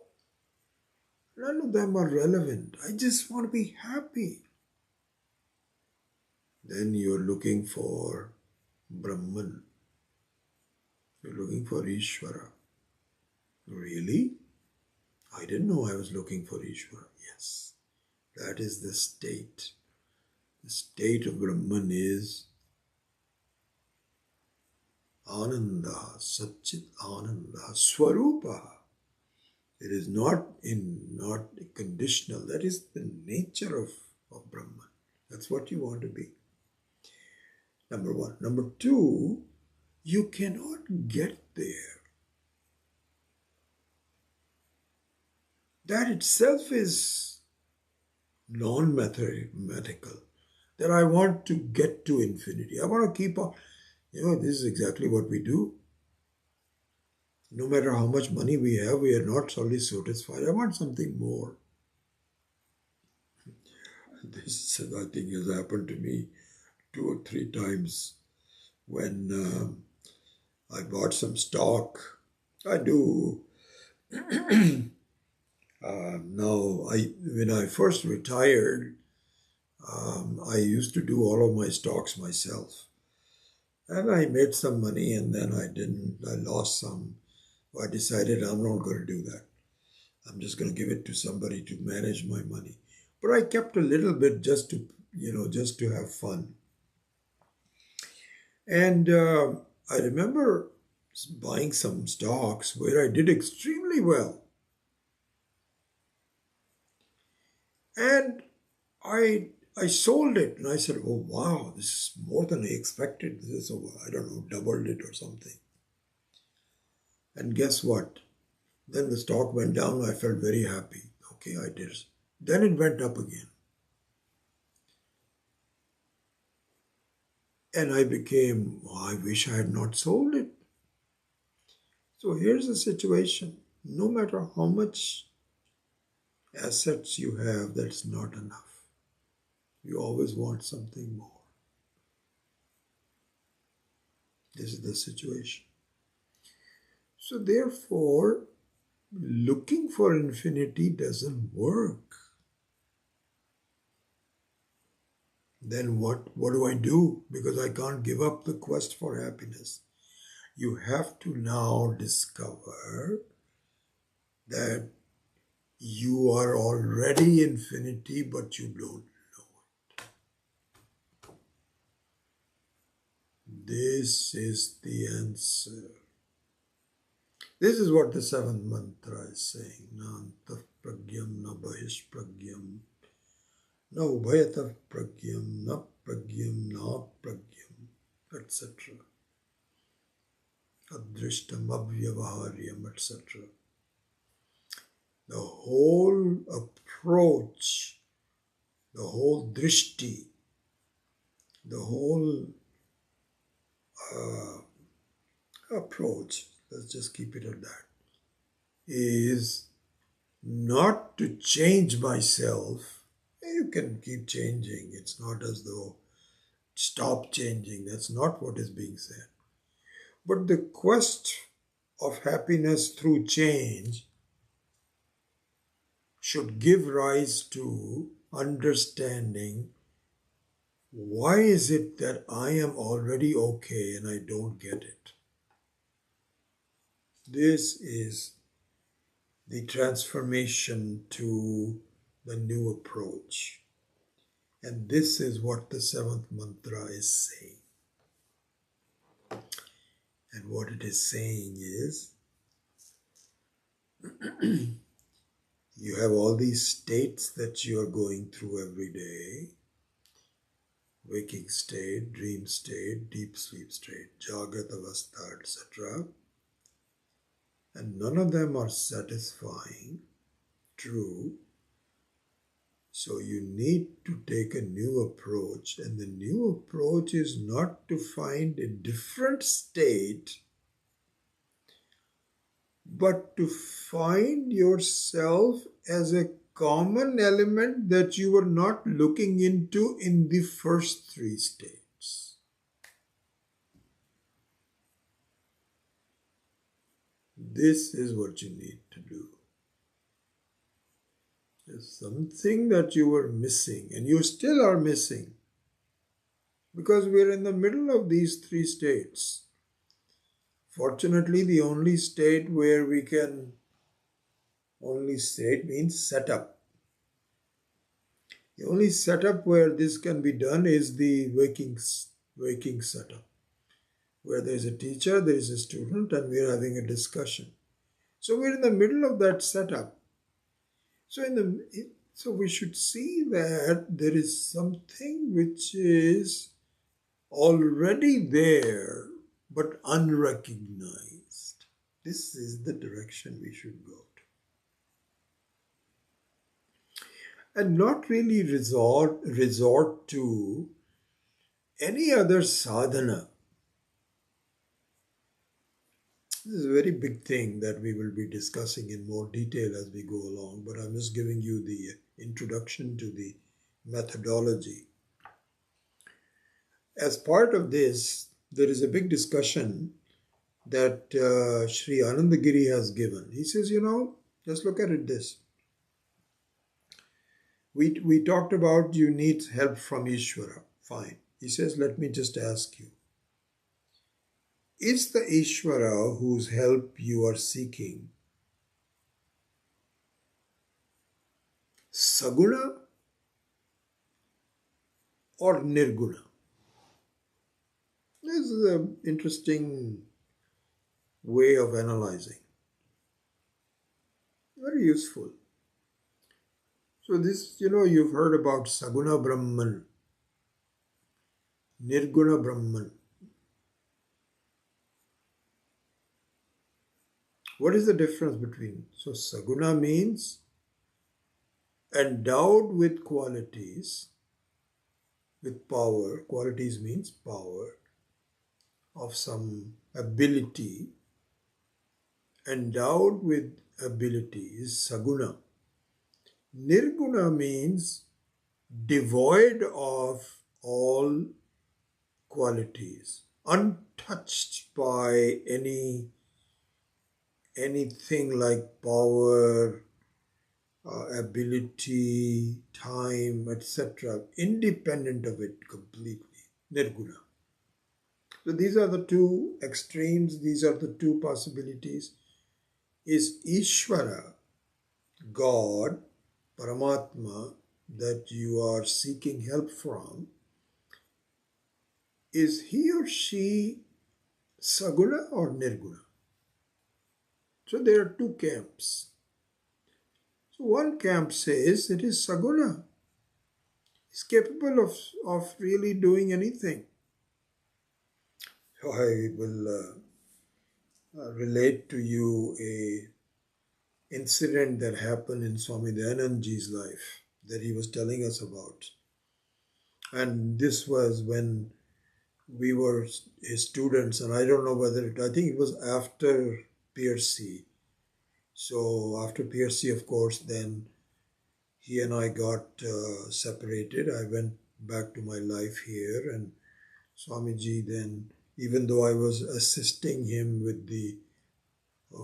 None of them are relevant. I just want to be happy. Then you're looking for Brahman. You're looking for Ishvara. Really? I didn't know I was looking for Ishvara. Yes. That is the state. The state of Brahman is Ananda, Satchit Ananda, Swarupa. It is not conditional. That is the nature of Brahman. That's what you want to be. Number one. Number two, you cannot get there. That itself is non-mathematical. That I want to get to infinity. I want to keep on. This is exactly what we do. No matter how much money we have, we are not solely satisfied. I want something more. This, I think, has happened to me 2 or 3 times when I bought some stock. I Now, when I first retired, I used to do all of my stocks myself. And I made some money and then I lost some. I decided I'm not going to do that. I'm just going to give it to somebody to manage my money. But I kept a little bit just to have fun. And I remember buying some stocks where I did extremely well. And I sold it and I said, oh wow, this is more than I expected. This is over, I don't know, doubled it or something. And guess what? Then the stock went down. I felt very happy. Okay, I did. Then it went up again. And I became, oh, I wish I had not sold it. So here's the situation. No matter how much assets you have, that's not enough. You always want something more. This is the situation. So therefore, looking for infinity doesn't work. Then what do I do? Because I can't give up the quest for happiness. You have to now discover that you are already infinity, but you don't know it. This is the answer. This is what the seventh mantra is saying. Nantah pragyam na bahish pragyam na ubhayatah pragyam na pragyam na pragyam, etc. Adrishtam avyavaharyam, etc. The whole approach, the whole drishti, the whole approach, let's just keep it at that, is not to change myself. You can keep changing. It's not as though stop changing. That's not what is being said. But the quest of happiness through change should give rise to understanding why is it that I am already okay and I don't get it. This is the transformation to the new approach. And this is what the seventh mantra is saying. And what it is saying is, you have all these states that you are going through every day. Waking state, dream state, deep sleep state, jagat avastha, etc. And none of them are satisfying, true. So you need to take a new approach, and the new approach is not to find a different state, but to find yourself as a common element that you were not looking into in the first three states. This is what you need to do. There's something that you were missing, and you still are missing, because we're in the middle of these three states. Fortunately, the only state where we can, only state means setup. The only setup where this can be done is the waking setup, where there is a teacher, there is a student, and we are having a discussion. So we're in the middle of that setup. So we should see that there is something which is already there but unrecognized. This is the direction we should go to. And not really resort to any other sadhana. This is a very big thing that we will be discussing in more detail as we go along, but I'm just giving you the introduction to the methodology. As part of this, there is a big discussion that Sri Anandagiri has given. He says, just look at it this. We talked about you need help from Ishvara. Fine. He says, let me just ask you. Is the Ishvara whose help you are seeking Saguna or Nirguna? This is an interesting way of analyzing. Very useful. So this, you've heard about Saguna Brahman, Nirguna Brahman. What is the difference between? So Saguna means endowed with qualities, with power. Qualities means power of some ability. Endowed with ability is Saguna. Nirguna means devoid of all qualities, untouched by anything like power, ability, time, etc., independent of it completely. Nirguna. So these are the two extremes, these are the two possibilities. Is Ishvara, God, Paramatma, that you are seeking help from, is he or she Saguna or Nirguna? So there are two camps. So one camp says it is Saguna. He's capable of really doing anything. So I will relate to you a incident that happened in Swami Dayanandji's life that he was telling us about. And this was when we were his students, and I don't know I think it was after PRC. So after PRC, of course, then he and I got separated. I went back to my life here, and Swamiji then, even though I was assisting him with the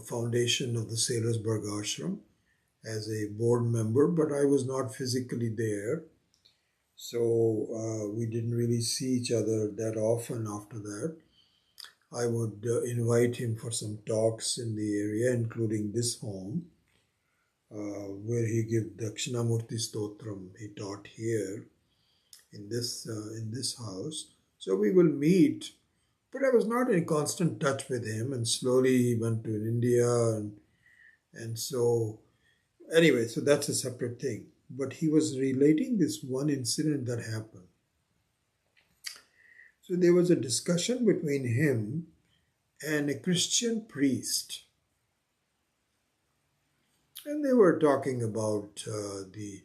foundation of the Sailorsburg Ashram as a board member, but I was not physically there. So we didn't really see each other that often after that. I would invite him for some talks in the area, including this home, where he gave Dakshinamurti Stotram. He taught here in this house. So we will meet, but I was not in constant touch with him. And slowly he went to India, and so anyway, so that's a separate thing. But he was relating this one incident that happened. So there was a discussion between him and a Christian priest. And they were talking about the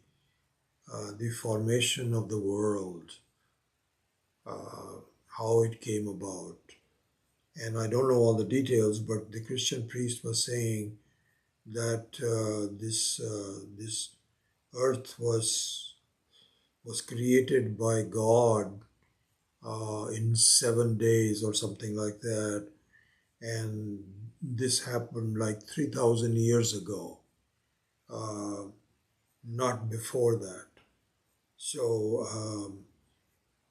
formation of the world, how it came about. And I don't know all the details, but the Christian priest was saying that this earth was created by God in 7 days or something like that, and this happened like 3,000 years ago, not before that. So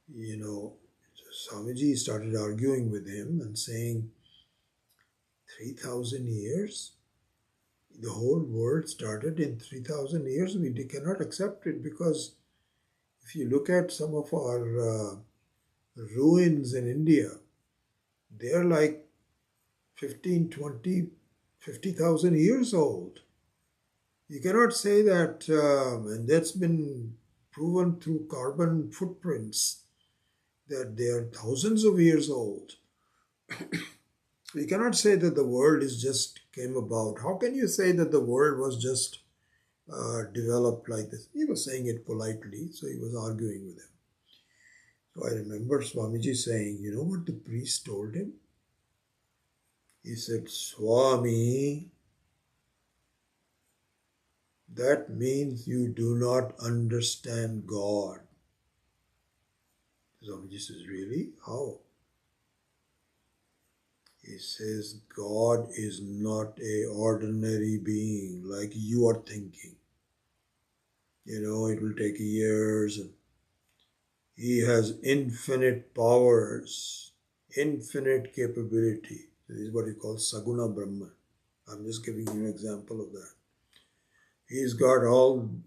Swamiji started arguing with him and saying, 3,000 years? The whole world started in 3,000 years? We cannot accept it, because if you look at some of our ruins in India, they're like 15, 20, 50,000 years old. You cannot say that, and that's been proven through carbon footprints, that they are thousands of years old. You cannot say that the world is just came about. How can you say that the world was just developed like this? He was saying it politely, so he was arguing with him. So I remember Swamiji saying, you know what the priest told him? He said, Swami, that means you do not understand God. Swamiji says, really? How? He says, God is not an ordinary being like you are thinking. it will take years. And he has infinite powers, infinite capability. This is what he calls Saguna Brahma. I'm just giving you an example of that. He's got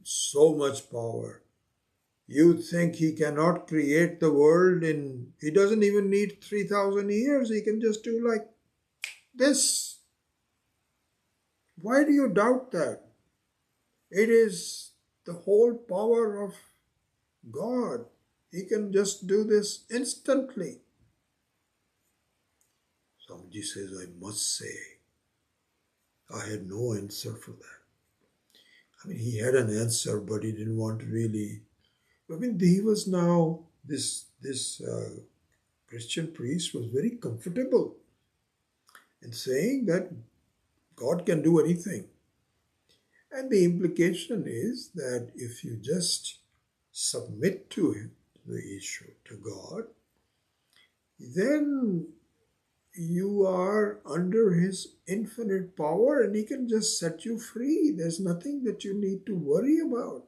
so much power. You think he cannot create the world he doesn't even need 3,000 years. He can just do like this. Why do you doubt that? It is the whole power of God. He can just do this instantly. Swamiji says, I must say, I had no answer for that. I mean, he had an answer, but he didn't want to really. I mean, he was now, this Christian priest was very comfortable in saying that God can do anything. And the implication is that if you just submit to him, the issue, to God, then you are under his infinite power and he can just set you free. There's nothing that you need to worry about.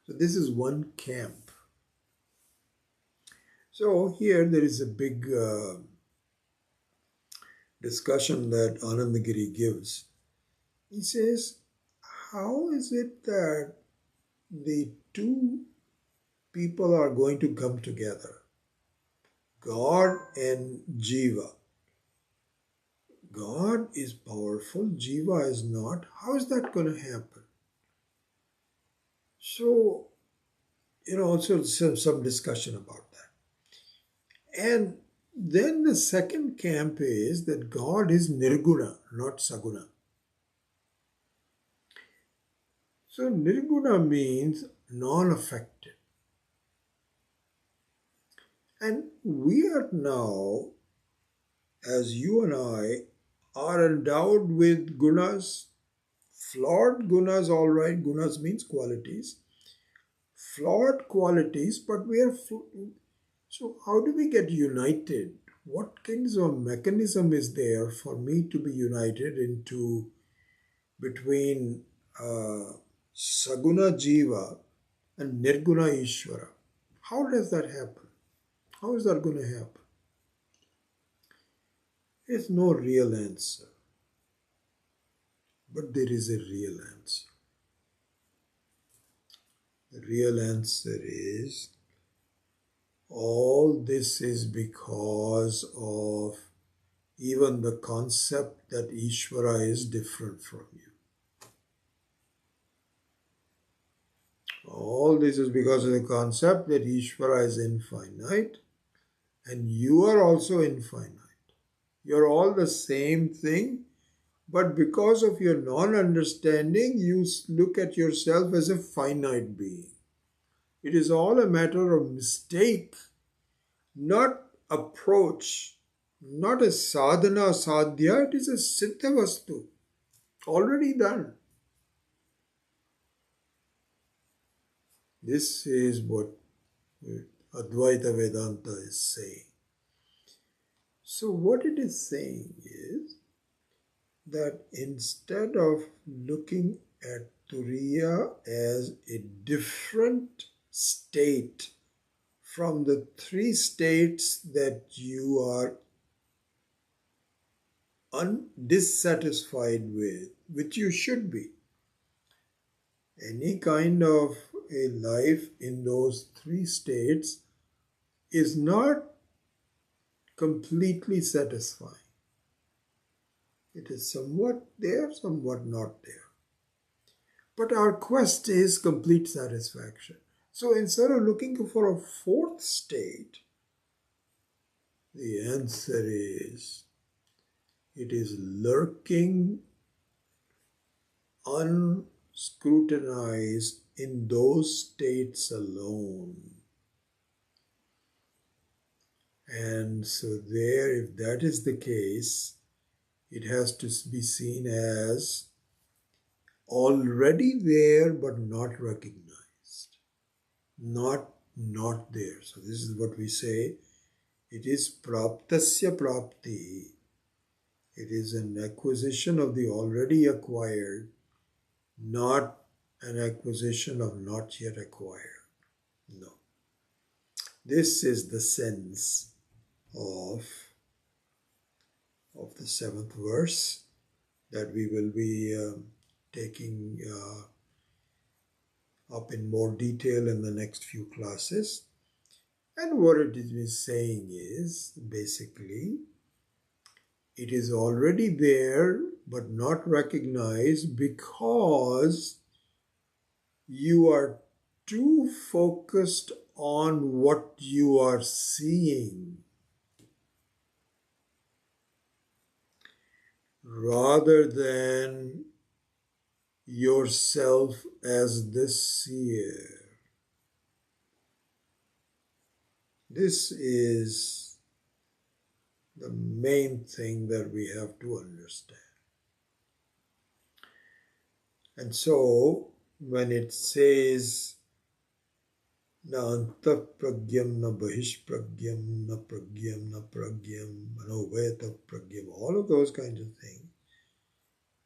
So this is one camp. So here there is a big discussion that Anandagiri gives. He says, how is it that the two people are going to come together? God and Jiva. God is powerful, Jiva is not. How is that going to happen? So, also some discussion about that. And then the second camp is that God is Nirguna, not Saguna. So Nirguna means non-affected. And we are now, as you and I, are endowed with gunas, flawed gunas, all right, gunas means qualities, flawed qualities, but we are, so how do we get united? What kinds of mechanism is there for me to be united between Saguna Jiva and Nirguna Ishvara? How does that happen? How is that going to happen? There's no real answer. But there is a real answer. The real answer is all this is because of even the concept that Ishvara is different from you. All this is because of the concept that Ishvara is infinite and you are also infinite. You're all the same thing, but because of your non-understanding, you look at yourself as a finite being. It is all a matter of mistake, not approach, not a sadhana sadhya, it is a siddha vastu, already done. This is what Advaita Vedanta is saying. So what it is saying is that instead of looking at Turiya as a different state from the three states that you are dissatisfied with, which you should be. Any kind of a life in those three states is not completely satisfying. It is somewhat there, somewhat not there. But our quest is complete satisfaction. So instead of looking for a fourth state, the answer is it is lurking, unscrutinized in those states alone. And so there, if that is the case, it has to be seen as already there but not recognized. Not there. So this is what we say. It is praptasya prapti. It is an acquisition of the already acquired, not an acquisition of not yet acquired. No. This is the sense of the seventh verse that we will be taking up in more detail in the next few classes. And what it is saying is basically it is already there but not recognized because you are too focused on what you are seeing rather than yourself as the seer. This is the main thing that we have to understand. And so, when it says, na antah pragyam, na bahish pragyam, na pragyam, na pragyam, manoveta pragyam, all of those kinds of things,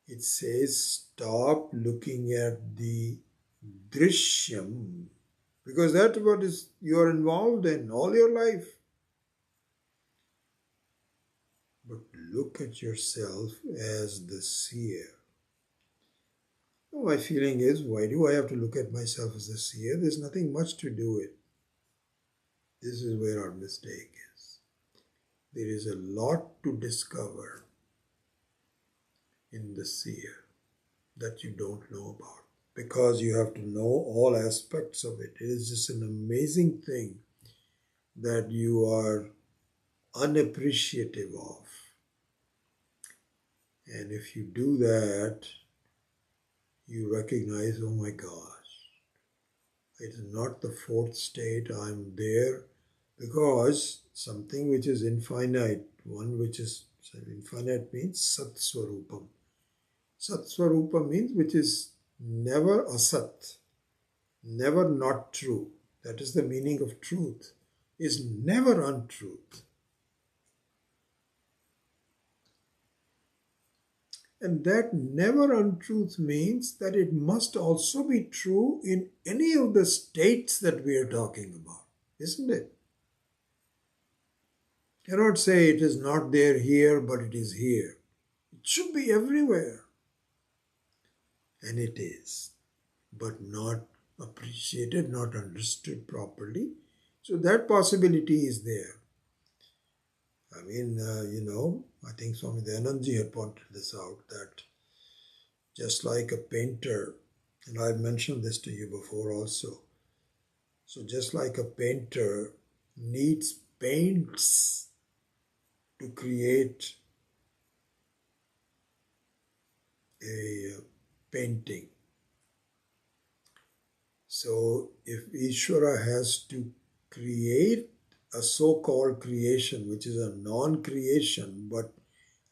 it says stop looking at the drishyam, because that's what is you are involved in all your life. But look at yourself as the seer. My feeling is, why do I have to look at myself as a seer? There's nothing much to do with. This is where our mistake is. There is a lot to discover in the seer that you don't know about, because you have to know all aspects of it. It is just an amazing thing that you are unappreciative of. And if you do that, you recognize, oh my gosh, it is not the fourth state, I'm there, because something which is infinite, one which is infinite means Sat Swarupam. Sat Swarupa means which is never asat, never not true. That is the meaning of truth, is never untruth. And that never untruth means that it must also be true in any of the states that we are talking about, isn't it? You cannot say it is not there here, but it is here. It should be everywhere. And it is, but not appreciated, not understood properly. So that possibility is there. I mean, I think Swami Dayanandji had pointed this out, that just like a painter, and I've mentioned this to you before also, so just like a painter needs paints to create a painting. So if Ishvara has to create a so-called creation, which is a non-creation, but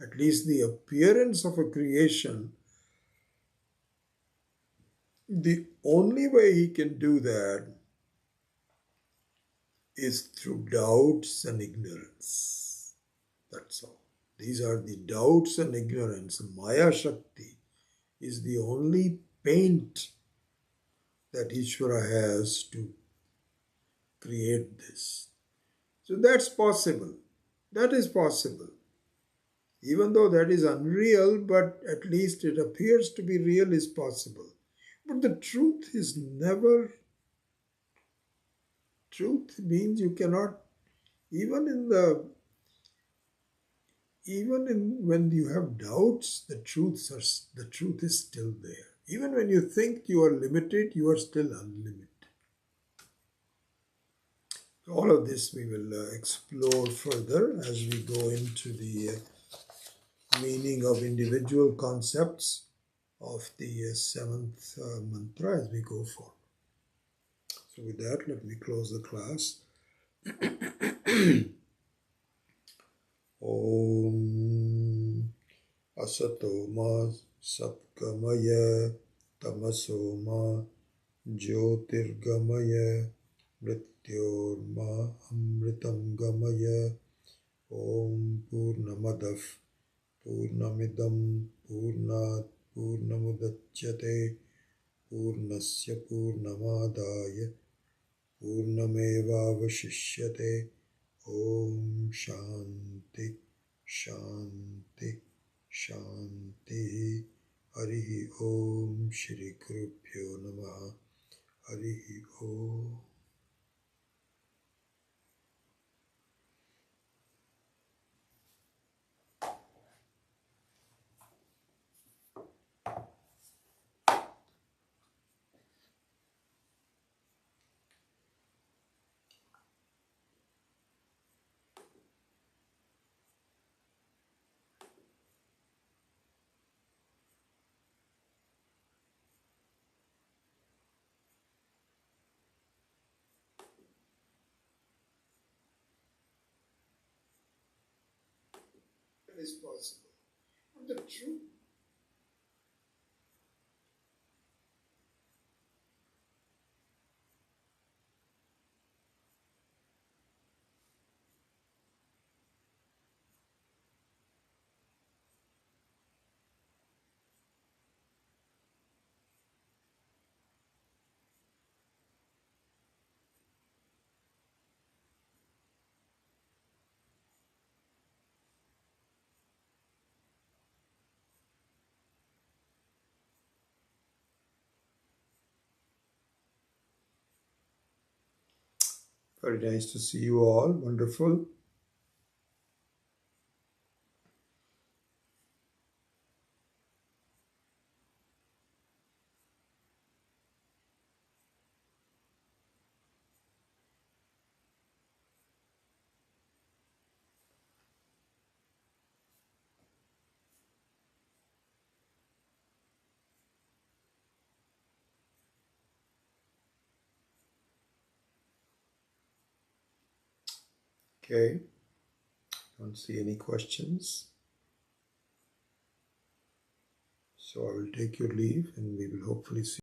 at least the appearance of a creation, the only way he can do that is through doubts and ignorance. That's all. These are the doubts and ignorance. Maya Shakti is the only paint that Ishvara has to create this. So that's possible. That is possible. Even though that is unreal, but at least it appears to be real, is possible. But the truth is never. Truth means you cannot, even when you have doubts, the truth is still there. Even when you think you are limited, you are still unlimited. All of this we will explore further as we go into the meaning of individual concepts of the seventh mantra as we go forward. So with that, let me close the class. Om Asato Ma Satgamaya Tamaso Ma Jyotirgamaya Mrityorma Amritam Gamaya. Om Purnamadav Purnamidam Purnat Purnamudachyate Purnasya Purnamadaya Purnamevavashishyate. Om Shanti Shanti Shanti. Harihi Om Shri Gurubhyo Namaha. Harihi Om. It is possible. And the truth. Very nice to see you all. Wonderful. Okay. Don't see any questions. So I will take your leave and we will hopefully see